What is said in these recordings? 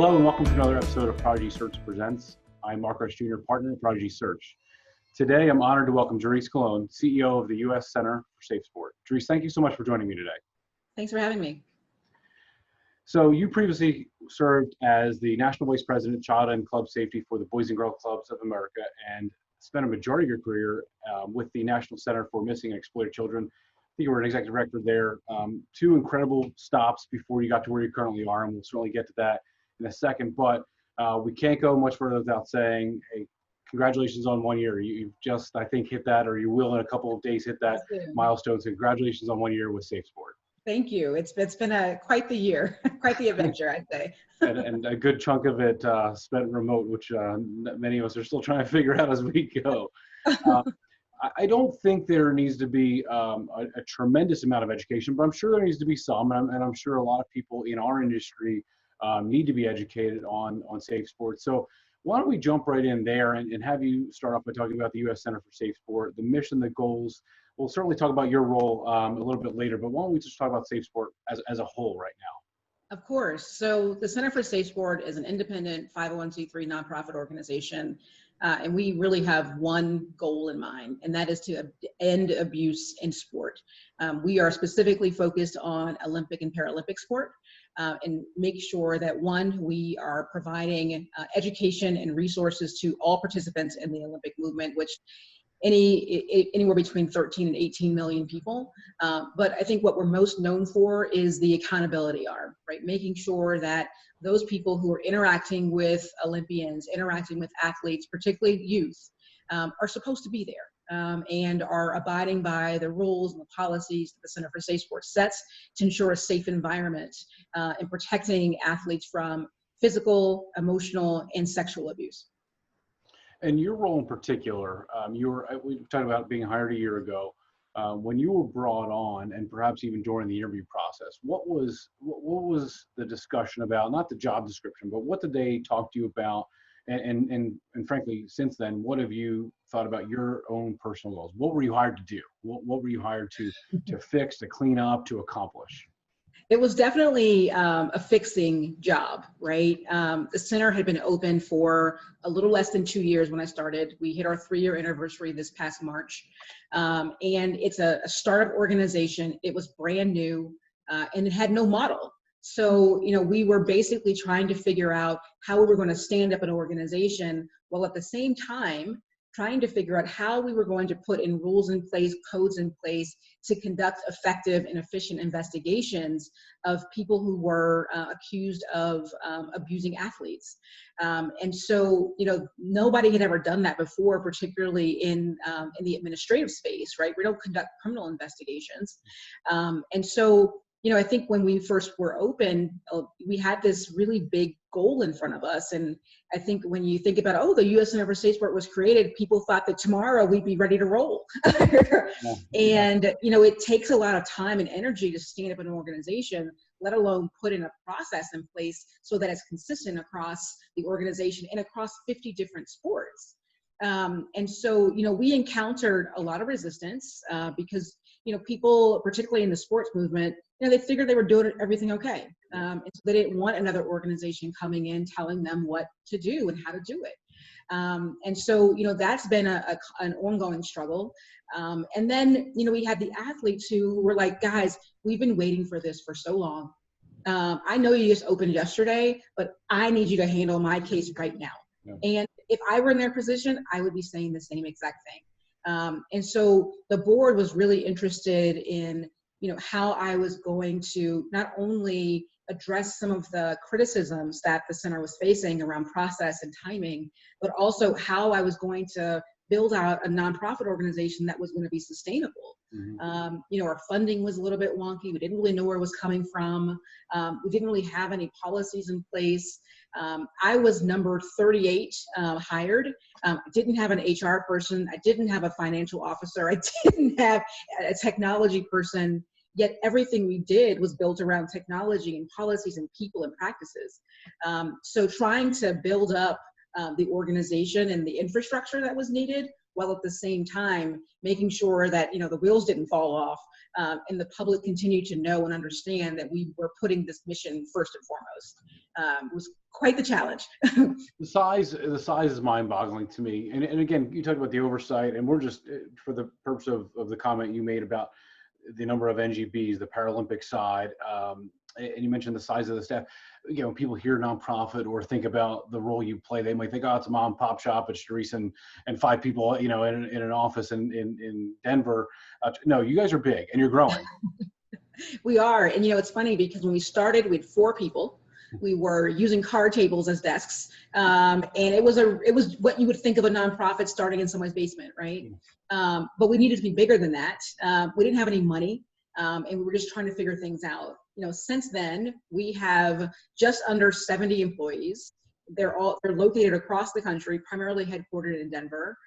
Hello and welcome to another episode of Prodigy Search Presents. I'm Mark Rush Jr., partner at Prodigy Search. Today, I'm honored to welcome Ju'Riese Colón, CEO of the U.S. Center for SafeSport. Ju'Riese, thank you so much for joining me today. Thanks for having me. So you previously served as the National Vice President, Child and Club Safety for the Boys and Girls Clubs of America and spent a majority of your career with the National Center for Missing and Exploited Children. I think you were an executive director there. Two incredible stops before you got to where you currently are, and we'll certainly get to that in a second, but we can't go much further without saying, hey, congratulations on 1 year. You've just, I think, hit that, or you will in a couple of days hit that milestone. So congratulations on 1 year with SafeSport. Thank you. It's been quite the year, quite the adventure, I'd say. and a good chunk of it spent remote, which many of us are still trying to figure out as we go. I don't think there needs to be a tremendous amount of education, but I'm sure there needs to be some, and I'm sure a lot of people in our industry need to be educated on SafeSport. So why don't we jump right in there and have you start off by talking about the U.S. Center for SafeSport, the mission, the goals. We'll certainly talk about your role a little bit later, but why don't we just talk about SafeSport as a whole right now? Of course. So the Center for SafeSport is an independent 501c3 nonprofit organization, and we really have one goal in mind, and that is to end abuse in sport. We are specifically focused on Olympic and Paralympic sport, and make sure that, one, we are providing education and resources to all participants in the Olympic movement, which anywhere between 13 and 18 million people. But I think what we're most known for is the accountability arm, right? Making sure that those people who are interacting with Olympians, interacting with athletes, particularly youth, are supposed to be there. And are abiding by the rules and the policies that the Center for SafeSport sets to ensure a safe environment and protecting athletes from physical, emotional, and sexual abuse. And your role in particular, we talked about being hired a year ago. When you were brought on, and perhaps even during the interview process, what was the discussion about? Not the job description, but what did they talk to you about? And frankly, since then, what have you thought about your own personal goals? What were you hired to do? What were you hired to fix, to clean up, to accomplish? It was definitely a fixing job, right? The center had been open for a little less than 2 years when I started. We hit our 3-year anniversary this past March. And it's a startup organization. It was brand new, and it had no model. So, we were basically trying to figure out how we were going to stand up an organization while at the same time trying to figure out how we were going to put in rules in place, codes in place to conduct effective and efficient investigations of people who were accused of abusing athletes. And so, nobody had ever done that before, particularly in the administrative space, right? We don't conduct criminal investigations. And so, I think when we first were open, we had this really big goal in front of us. And I think when you think about, the U.S. Center for SafeSport was created, people thought that tomorrow we'd be ready to roll. And, it takes a lot of time and energy to stand up an organization, let alone put in a process in place so that it's consistent across the organization and across 50 different sports. And so, we encountered a lot of resistance because, people, particularly in the sports movement, they figured they were doing everything okay. And so they didn't want another organization coming in telling them what to do and how to do it. And so, that's been an ongoing struggle. And then, we had the athletes who were like, guys, we've been waiting for this for so long. I know you just opened yesterday, but I need you to handle my case right now. Yeah. And if I were in their position, I would be saying the same exact thing. And so the board was really interested in, how I was going to not only address some of the criticisms that the center was facing around process and timing, but also how I was going to build out a nonprofit organization that was going to be sustainable. Mm-hmm. Our funding was a little bit wonky. We didn't really know where it was coming from. We didn't really have any policies in place. I was number 38 hired. I didn't have an HR person. I didn't have a financial officer. I didn't have a technology person. Yet everything we did was built around technology and policies and people and practices. So trying to build up the organization and the infrastructure that was needed, while at the same time making sure that the wheels didn't fall off, and the public continued to know and understand that we were putting this mission first and foremost, was quite the challenge. The size is mind-boggling to me. And again, you talked about the oversight, and we're just for the purpose of the comment you made about the number of NGBs, the Paralympic side, and you mentioned the size of the staff. You know, when people hear nonprofit or think about the role you play, they might think, oh, it's a mom and pop shop, it's Ju'Riese and 5 people, you know, in an office in Denver. No, you guys are big and you're growing. We are, and you know, it's funny because when we started, we had 4 people. We were using card tables as desks, and it was what you would think of a nonprofit starting in someone's basement, right? But we needed to be bigger than that. We didn't have any money, and we were just trying to figure things out. You know, since then we have just under 70 employees. They're located across the country, primarily headquartered in Denver,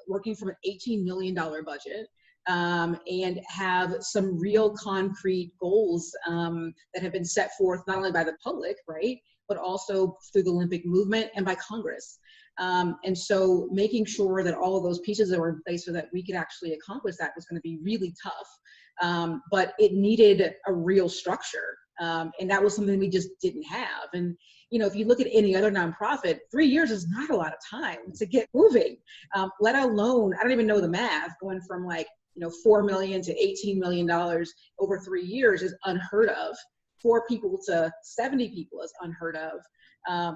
working from an $18 million budget. And have some real concrete goals that have been set forth not only by the public, right, but also through the Olympic movement and by Congress. And so making sure that all of those pieces were in place so that we could actually accomplish that was going to be really tough. But it needed a real structure. And that was something we just didn't have. And, you know, if you look at any other nonprofit, 3 years is not a lot of time to get moving, let alone, I don't even know the math, going from like, you know, $4 million to $18 million over 3 years is unheard of. 4 people to 70 people is unheard of.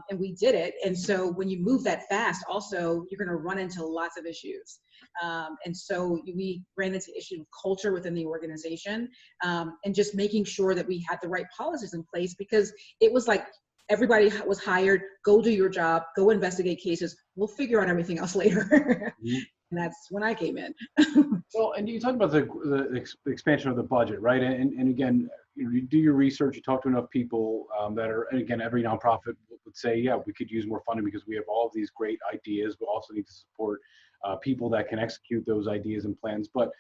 And we did it. And so when you move that fast, also, you're going to run into lots of issues. And so we ran into issues with culture within the organization, and just making sure that we had the right policies in place, because it was like everybody was hired, go do your job, go investigate cases. We'll figure out everything else later. And that's when I came in. Well, and you talk about the expansion of the budget, right? And again, you do your research, you talk to enough people that are, and again, every nonprofit would say, yeah, we could use more funding because we have all of these great ideas, but also need to support people that can execute those ideas and plans. But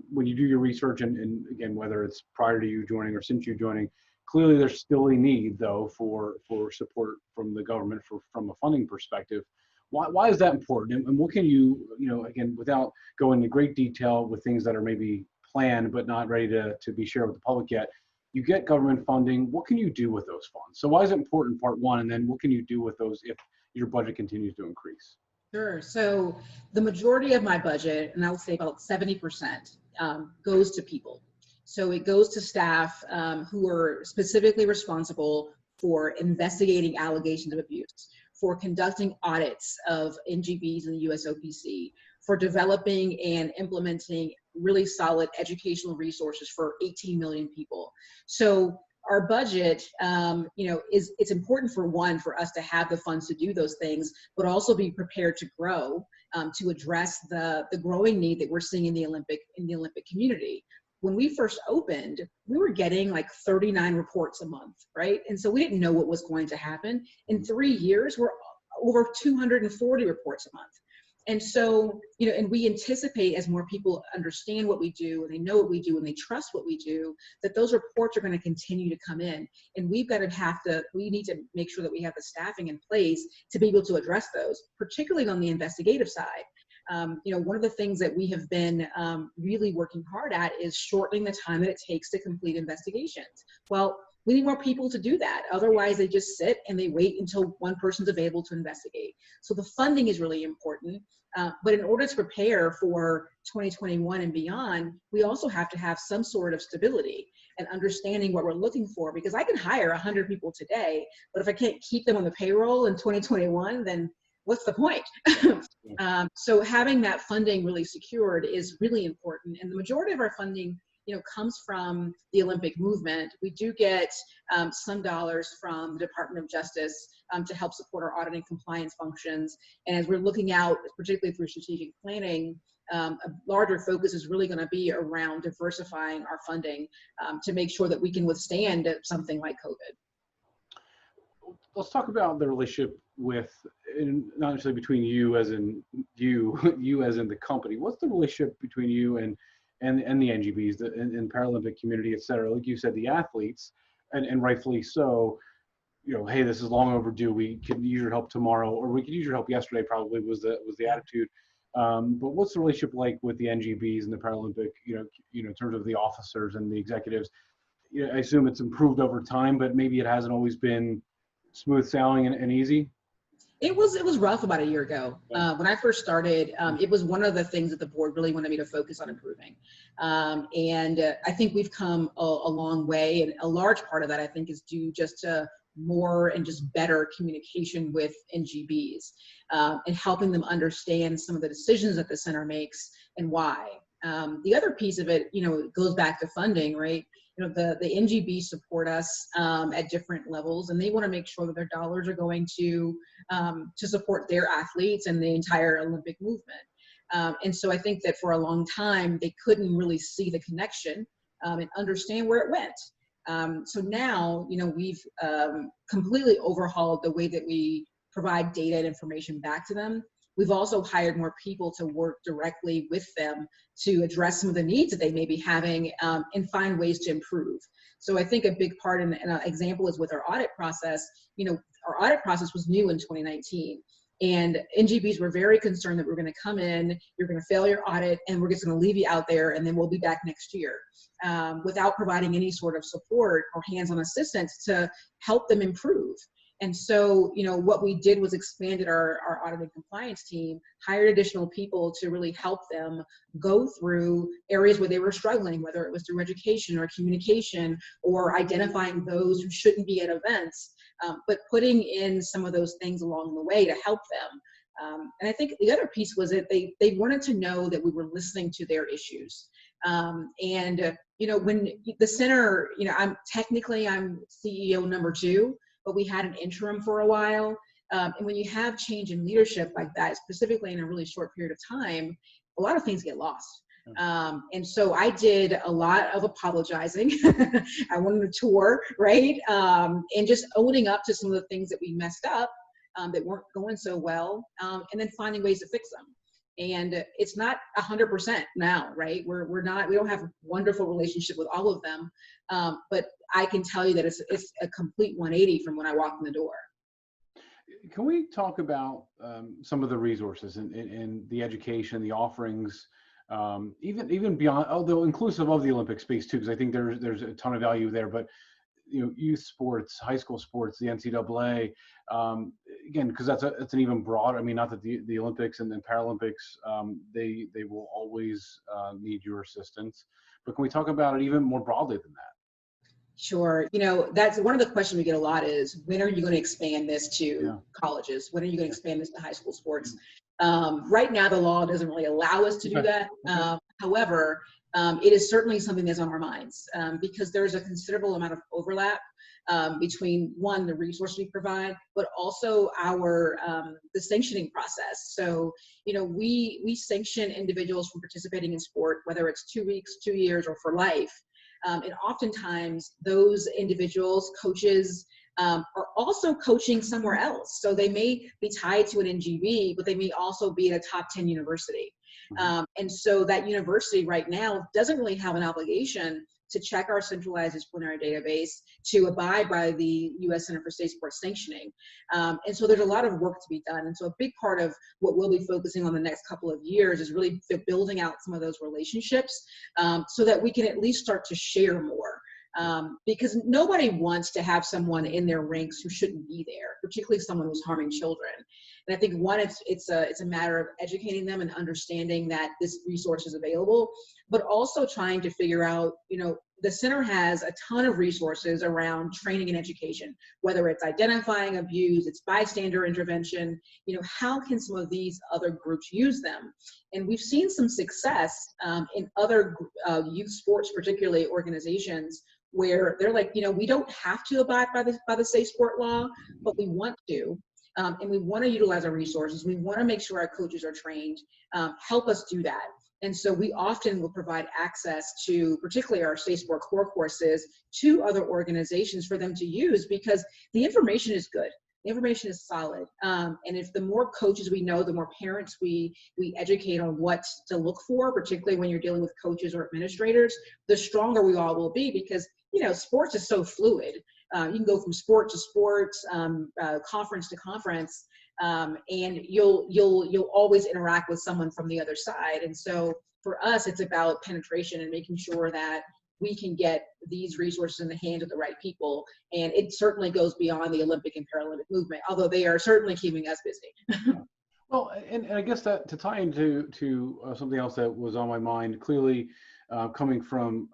when you do your research, and again, whether it's prior to you joining or since you joining, clearly there's still a need, though, for support from the government from a funding perspective. Why is that important? And what can you know, again, without going into great detail with things that are maybe planned but not ready to be shared with the public yet, you get government funding. What can you do with those funds? So why is it important, part one, and then what can you do with those if your budget continues to increase? Sure. So the majority of my budget, and I would say about 70%, goes to people. So it goes to staff who are specifically responsible for investigating allegations of abuse, for conducting audits of NGBs in the USOPC, for developing and implementing really solid educational resources for 18 million people. So our budget, you know, it's important for us to have the funds to do those things, but also be prepared to grow to address the growing need that we're seeing in the Olympic community. When we first opened, we were getting like 39 reports a month, right? And so we didn't know what was going to happen. In 3 years, we're over 240 reports a month. And so, you know, and we anticipate as more people understand what we do and they know what we do and they trust what we do, that those reports are going to continue to come in. And we need to make sure that we have the staffing in place to be able to address those, particularly on the investigative side. You know, one of the things that we have been really working hard at is shortening the time that it takes to complete investigations. Well, we need more people to do that. Otherwise, they just sit and they wait until one person's available to investigate. So the funding is really important. But in order to prepare for 2021 and beyond, we also have to have some sort of stability and understanding what we're looking for, because I can hire 100 people today, but if I can't keep them on the payroll in 2021, then what's the point? So having that funding really secured is really important. And the majority of our funding, you know, comes from the Olympic movement. We do get some dollars from the Department of Justice to help support our audit and compliance functions. And as we're looking out, particularly through strategic planning, a larger focus is really going to be around diversifying our funding to make sure that we can withstand something like COVID. Let's talk about the relationship with, not necessarily between you as in you as in the company. What's the relationship between you and the NGBs, and Paralympic community, et cetera? Like you said, the athletes, and rightfully so, you know, hey, this is long overdue. We could use your help tomorrow, or we could use your help yesterday, probably was the attitude. But what's the relationship like with the NGBs and the Paralympic, you know, in terms of the officers and the executives? You know, I assume it's improved over time, but maybe it hasn't always been Smooth sailing and easy? It was rough about a year ago. Yeah. When I first started, it was one of the things that the board really wanted me to focus on improving. I think we've come a long way, and a large part of that I think is due just to more and just better communication with NGBs, and helping them understand some of the decisions that the center makes and why. The other piece of it, it goes back to funding, right? The NGB support us at different levels, and they want to make sure that their dollars are going to support their athletes and the entire Olympic movement. And so I think that for a long time, they couldn't really see the connection and understand where it went. So now, we've completely overhauled the way that we provide data and information back to them. We've also hired more people to work directly with them to address some of the needs that they may be having and find ways to improve. So I think a big part and an example is with our audit process. Our audit process was new in 2019. And NGBs were very concerned that we're going to come in, you're going to fail your audit, and we're just going to leave you out there, and then we'll be back next year without providing any sort of support or hands-on assistance to help them improve. And so, what we did was expanded our audit and compliance team, hired additional people to really help them go through areas where they were struggling, whether it was through education or communication or identifying those who shouldn't be at events, but putting in some of those things along the way to help them. And I think the other piece was that they wanted to know that we were listening to their issues. When the center, I'm CEO number 2, but we had an interim for a while. And when you have change in leadership like that, specifically in a really short period of time, a lot of things get lost. And so I did a lot of apologizing. I went on a tour, right? And just owning up to some of the things that we messed up that weren't going so well, and then finding ways to fix them. And it's not 100% now, right? We don't have a wonderful relationship with all of them, but I can tell you that it's a complete 180 from when I walked in the door. Can we talk about some of the resources and the education, the offerings, even beyond, although inclusive of the Olympic space too, because I think there's a ton of value there, but youth sports, high school sports, the NCAA, again, because that's an even broader. I mean, not that the Olympics and the Paralympics, they will always need your assistance, but can we talk about it even more broadly than that? Sure. That's one of the questions we get a lot is, when are you going to expand this to colleges? When are you going to expand this to high school sports? Right now, the law doesn't really allow us to do that. However, it is certainly something that's on our minds because there's a considerable amount of overlap between, one, the resources we provide, but also the sanctioning process. So, we sanction individuals from participating in sport, whether it's 2 weeks, 2 years, or for life. And oftentimes those individuals, coaches, are also coaching somewhere else. So they may be tied to an NGB, but they may also be at a top 10 university. And so that university right now doesn't really have an obligation to check our centralized disciplinary database, to abide by the U.S. Center for SafeSport sanctioning. And so there's a lot of work to be done. And so a big part of what we'll be focusing on the next couple of years is really building out some of those relationships so that we can at least start to share more. Because nobody wants to have someone in their ranks who shouldn't be there, particularly someone who's harming children. And I think, one, it's a matter of educating them and understanding that this resource is available, but also trying to figure out, the center has a ton of resources around training and education, whether it's identifying abuse, it's bystander intervention, how can some of these other groups use them? And we've seen some success in other youth sports, particularly organizations, where they're like, we don't have to abide by the SafeSport law, but we want to. And we want to utilize our resources. We want to make sure our coaches are trained. Help us do that. And so we often will provide access to, particularly our SafeSport core courses, to other organizations for them to use, because the information is good. The information is solid. And if the more coaches we know, the more parents we educate on what to look for, particularly when you're dealing with coaches or administrators, the stronger we all will be, because sports is so fluid. You can go from sport to sport, conference to conference, and you'll always interact with someone from the other side. And so for us, it's about penetration and making sure that we can get these resources in the hands of the right people. And it certainly goes beyond the Olympic and Paralympic movement, although they are certainly keeping us busy. Well, and I guess that to tie into something else that was on my mind, clearly coming from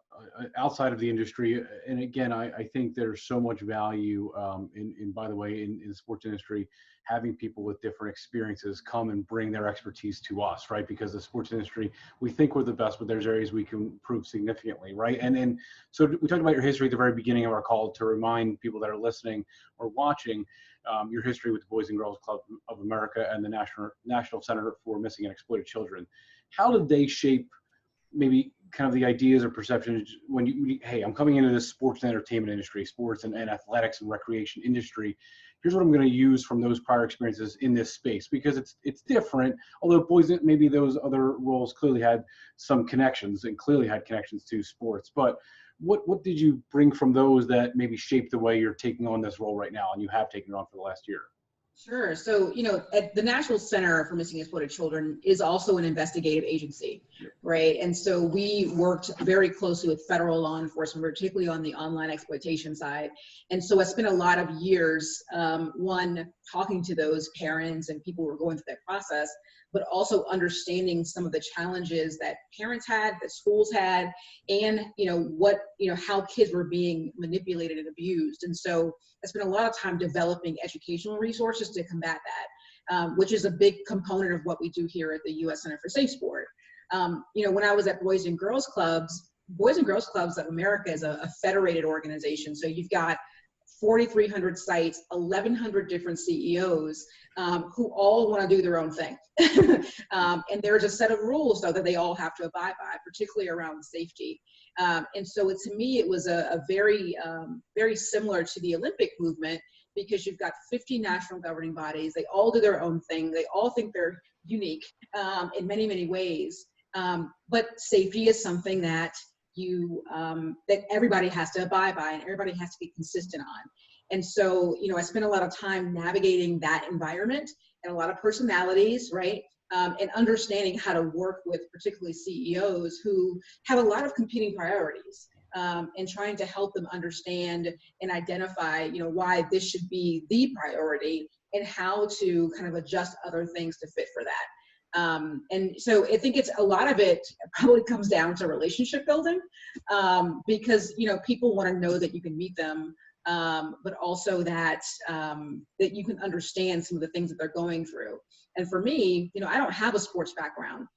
outside of the industry, and again, I think there's so much value in by the way, in the sports industry, having people with different experiences come and bring their expertise to us, right? Because the sports industry, we think we're the best, but there's areas we can improve significantly, right? And so we talked about your history at the very beginning of our call to remind people that are listening or watching your history with the Boys and Girls Club of America and the National Center for Missing and Exploited Children. How did they shape maybe kind of the ideas or perceptions when hey, I'm coming into this sports and entertainment industry, sports and athletics and recreation industry. Here's what I'm going to use from those prior experiences in this space, because it's different. Although boys, maybe those other roles clearly had some connections and clearly had connections to sports. But what did you bring from those that maybe shaped the way you're taking on this role right now, and you have taken it on for the last year? Sure. So, at the National Center for Missing and Exploited Children is also an investigative agency, right? And so we worked very closely with federal law enforcement, particularly on the online exploitation side. And so I spent a lot of years, one, talking to those parents and people who were going through that process, but also understanding some of the challenges that parents had, that schools had, and how kids were being manipulated and abused. And so I spent a lot of time developing educational resources to combat that, which is a big component of what we do here at the U.S. Center for SafeSport. When I was at Boys and Girls Clubs of America is a federated organization. So you've got 4,300 sites, 1,100 different CEOs who all want to do their own thing. And there's a set of rules, though, that they all have to abide by, particularly around safety. And so to me, it was a very, very similar to the Olympic movement, because you've got 50 national governing bodies. They all do their own thing. They all think they're unique in many, many ways. But safety is something that that everybody has to abide by and everybody has to be consistent on. And so, I spent a lot of time navigating that environment and a lot of personalities, right? And understanding how to work with particularly CEOs who have a lot of competing priorities, and trying to help them understand and identify, why this should be the priority and how to kind of adjust other things to fit for that. And so I think a lot of it probably comes down to relationship building, because, people want to know that you can meet them, but also that you can understand some of the things that they're going through. And for me, I don't have a sports background.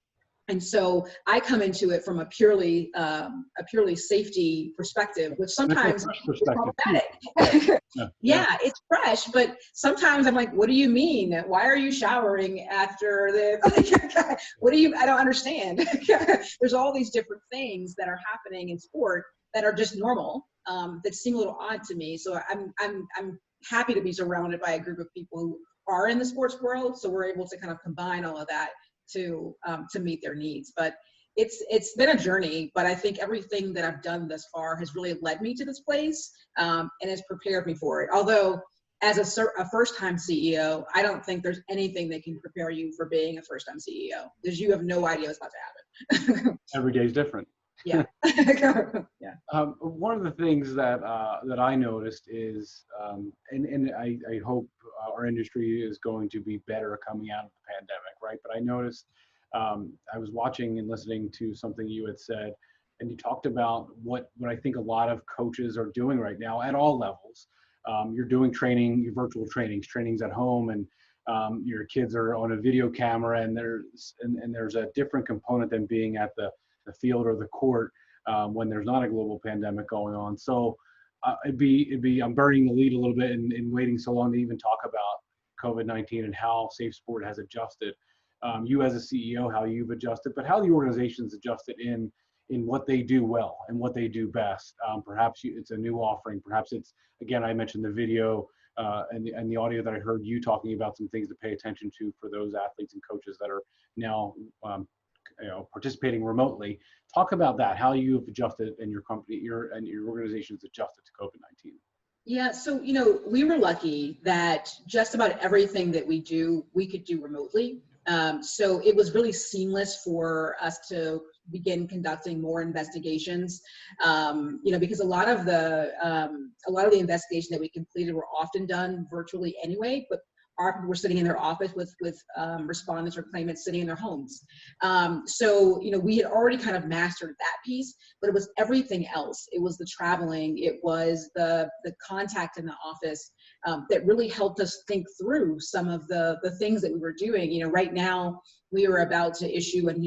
And so I come into it from a purely safety perspective, which sometimes is problematic. Yeah, it's fresh, but sometimes I'm like, what do you mean? Why are you showering after the, I don't understand. There's all these different things that are happening in sport that are just normal, that seem a little odd to me. So I'm happy to be surrounded by a group of people who are in the sports world. So we're able to kind of combine all of that to meet their needs. But it's been a journey, but I think everything that I've done thus far has really led me to this place, and has prepared me for it. Although as a first-time CEO, I don't think there's anything that can prepare you for being a first-time CEO, because you have no idea what's about to happen. Every day is different. Yeah. Yeah. One of the things that I noticed is, and I hope our industry is going to be better coming out of the pandemic, right? But I noticed, I was watching and listening to something you had said, and you talked about what I think a lot of coaches are doing right now at all levels. You're doing training, your virtual trainings at home, and your kids are on a video camera, and there's a different component than being at the field or the court when there's not a global pandemic going on. So I'm burying the lead a little bit in waiting so long to even talk about COVID-19 and how SafeSport has adjusted. You as a CEO, how you've adjusted, but how the organization's adjusted in what they do well and what they do best. Perhaps it's a new offering. Perhaps it's, again, I mentioned the video and the audio that I heard you talking about, some things to pay attention to for those athletes and coaches that are now participating remotely. Talk about that, how you've adjusted and your company, your organization's adjusted to COVID-19. Yeah, so, we were lucky that just about everything that we do, we could do remotely. So it was really seamless for us to begin conducting more investigations, because a lot of the investigation that we completed were often done virtually anyway, but our people were sitting in their office with respondents or claimants sitting in their homes. So, we had already kind of mastered that piece, but it was everything else. It was the traveling, it was the contact in the office that really helped us think through some of the things that we were doing. Right now, we are about to issue an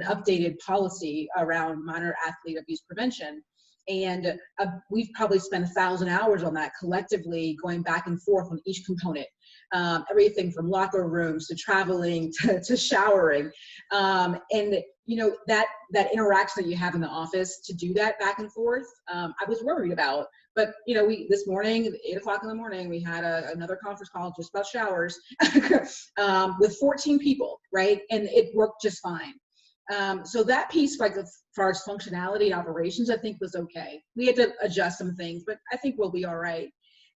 updated policy around minor athlete abuse prevention. And we've probably spent 1,000 hours on that collectively, going back and forth on each component. Everything from locker rooms to traveling to showering. That interaction that you have in the office to do that back and forth, I was worried about. But, this morning, at 8 o'clock in the morning, we had another conference call just about showers with 14 people, right? And it worked just fine. So that piece, like as far as functionality and operations, I think was okay. We had to adjust some things, but I think we'll be all right.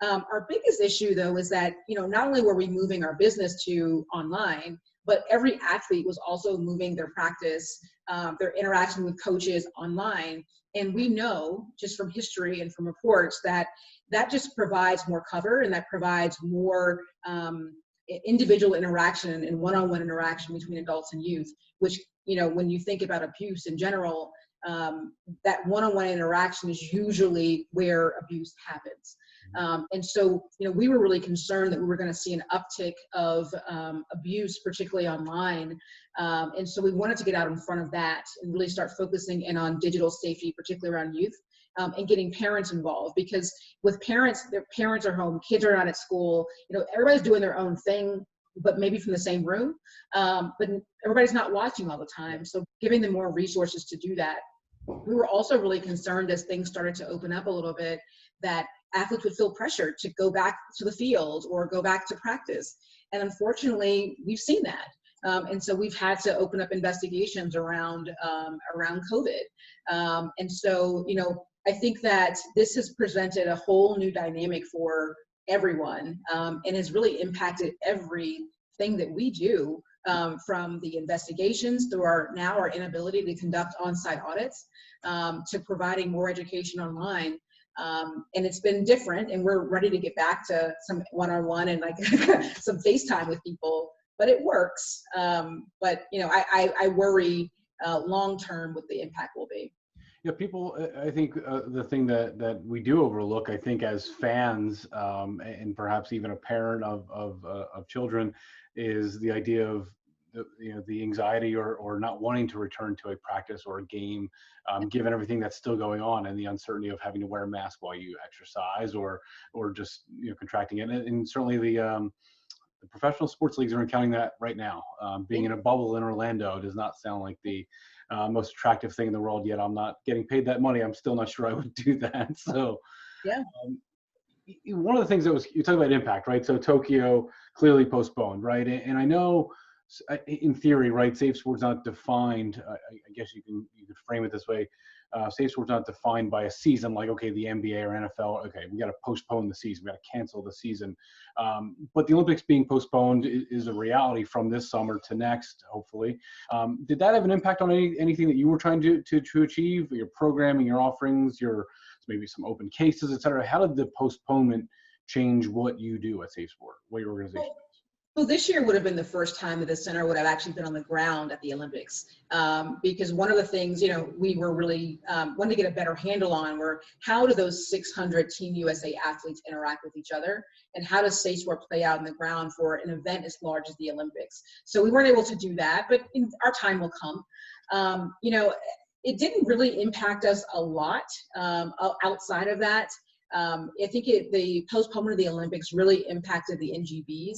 Our biggest issue, though, is that, not only were we moving our business to online, but every athlete was also moving their practice, their interaction with coaches online. And we know just from history and from reports that just provides more cover, and that provides more individual interaction and one-on-one interaction between adults and youth, which, when you think about abuse in general, that one-on-one interaction is usually where abuse happens. And so, we were really concerned that we were going to see an uptick of abuse, particularly online. And so we wanted to get out in front of that and really start focusing in on digital safety, particularly around youth, and getting parents involved. Because with parents, their parents are home, kids are not at school, everybody's doing their own thing, but maybe from the same room, but everybody's not watching all the time. So giving them more resources to do that. We were also really concerned as things started to open up a little bit that athletes would feel pressured to go back to the field or go back to practice. And unfortunately, we've seen that. And so we've had to open up investigations around COVID. And so, I think that this has presented a whole new dynamic for everyone, and has really impacted everything that we do, from the investigations through our inability to conduct on-site audits, to providing more education online. And it's been different, and we're ready to get back to some one-on-one and like some FaceTime with people, but it works. But I worry long-term what the impact will be. Yeah, people, I think the thing that we do overlook, I think as fans, and perhaps even a parent of children, is the idea of the anxiety or not wanting to return to a practice or a game, given everything that's still going on and the uncertainty of having to wear a mask while you exercise or just contracting it. And certainly the professional sports leagues are encountering that right now. Being in a bubble in Orlando does not sound like the most attractive thing in the world, yet I'm not getting paid that money. I'm still not sure I would do that. So yeah. One of the things you talk about impact, right? So Tokyo clearly postponed, right? And I know in theory, right, SafeSport's not defined, I guess you could frame it this way. SafeSport's not defined by a season like, okay, the NBA or NFL, okay, we got to postpone the season, we got to cancel the season. But the Olympics being postponed is a reality from this summer to next, hopefully. Did that have an impact on anything that you were trying to achieve, your programming, your offerings, maybe some open cases, et cetera? How did the postponement change what you do at SafeSport, what your organization does? Well, this year would have been the first time that the center would have actually been on the ground at the Olympics, because one of the things, we were really wanting to get a better handle on were how do those 600 Team USA athletes interact with each other, and how does SafeSport play out on the ground for an event as large as the Olympics? So we weren't able to do that, but our time will come. It didn't really impact us a lot outside of that. I think the postponement of the Olympics really impacted the NGBs.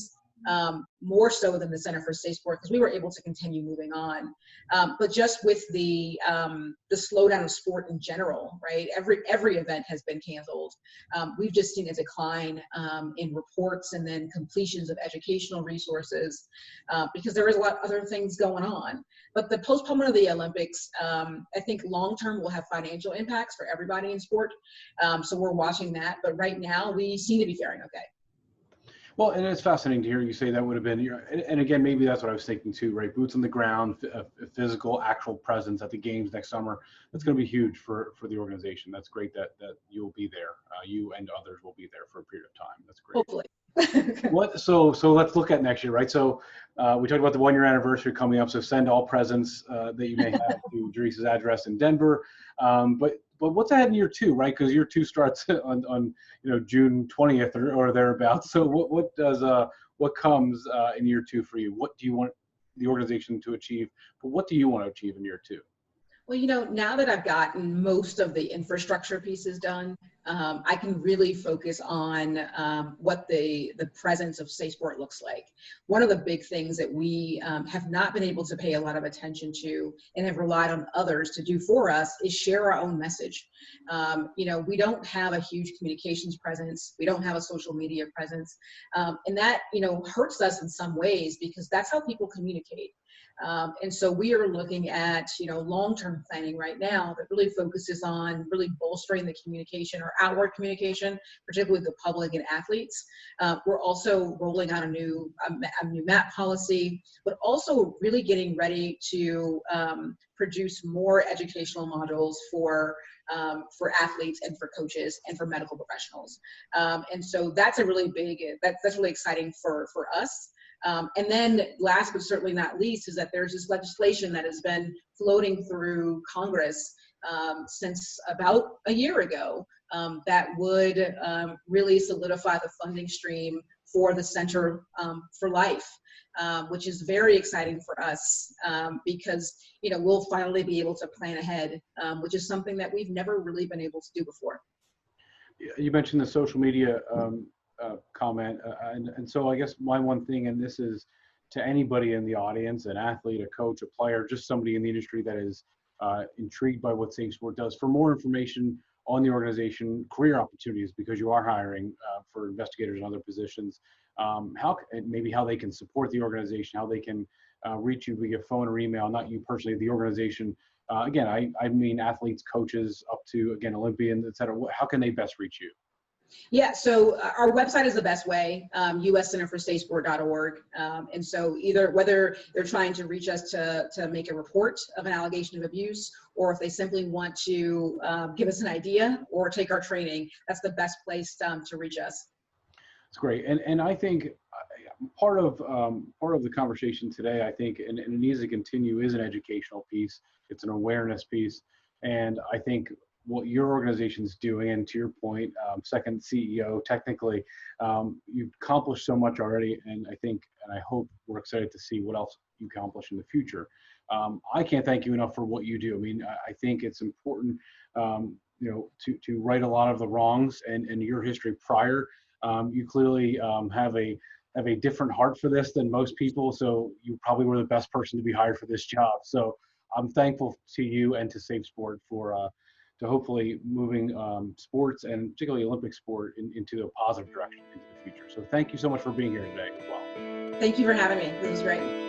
More so than the Center for SafeSport, because we were able to continue moving on. But just with the slowdown of sport in general, right? Every event has been canceled. We've just seen a decline in reports and then completions of educational resources, because there is a lot of other things going on. But the postponement of the Olympics, I think long-term will have financial impacts for everybody in sport. So we're watching that. But right now, we seem to be faring okay. Well, and it's fascinating to hear you say that would have been and again, maybe that's what I was thinking too, right? Boots on the ground, a physical, actual presence at the games next summer. That's going to be huge for the organization. That's great that you'll be there. You and others will be there for a period of time. That's great. Hopefully. So let's look at next year, right? So we talked about the 1 year anniversary coming up. So send all presents that you may have to Ju'Riese's address in Denver. But what's ahead in year two, right? Because year two starts on June 20th or thereabouts. So what comes in year two for you? What do you want the organization to achieve? But what do you want to achieve in year two? Well, now that I've gotten most of the infrastructure pieces done, I can really focus on what the presence of SafeSport looks like. One of the big things that we have not been able to pay a lot of attention to and have relied on others to do for us is share our own message. We don't have a huge communications presence. We don't have a social media presence. And that, hurts us in some ways because that's how people communicate. And so we are looking at, long-term planning right now that really focuses on really bolstering the communication or outward communication, particularly with the public and athletes. We're also rolling out a new map policy, but also really getting ready to produce more educational modules for athletes and for coaches and for medical professionals. And so that's a really that's really exciting for us. And then last but certainly not least is that there's this legislation that has been floating through Congress since about a year ago that would really solidify the funding stream for the Center for Life, which is very exciting for us because we'll finally be able to plan ahead, which is something that we've never really been able to do before. You mentioned the social media comment, and so I guess my one thing, and this is to anybody in the audience, an athlete, a coach, a player, just somebody in the industry that is intrigued by what SafeSport does. For more information on the organization, career opportunities, because you are hiring for investigators and other positions, how they can support the organization, how they can reach you via phone or email, not you personally, the organization. Again, I mean athletes, coaches, up to, again, Olympians, et cetera. How can they best reach you? Yeah, so our website is the best way, uscenterforsafesport.org. And so whether they're trying to reach us to make a report of an allegation of abuse, or if they simply want to give us an idea or take our training, that's the best place to reach us. That's great. And I think part of the conversation today, I think, and it needs to continue, is an educational piece. It's an awareness piece. And I think what your organization's doing, and to your point, second CEO, technically, you've accomplished so much already, and I hope we're excited to see what else you accomplish in the future. I can't thank you enough for what you do. I mean, I think it's important, to right a lot of the wrongs and your history prior. You clearly have a different heart for this than most people, so you probably were the best person to be hired for this job. So I'm thankful to you and to SafeSport for to hopefully moving sports, and particularly Olympic sport, into a positive direction into the future. So thank you so much for being here today as well. Thank you for having me. This was great.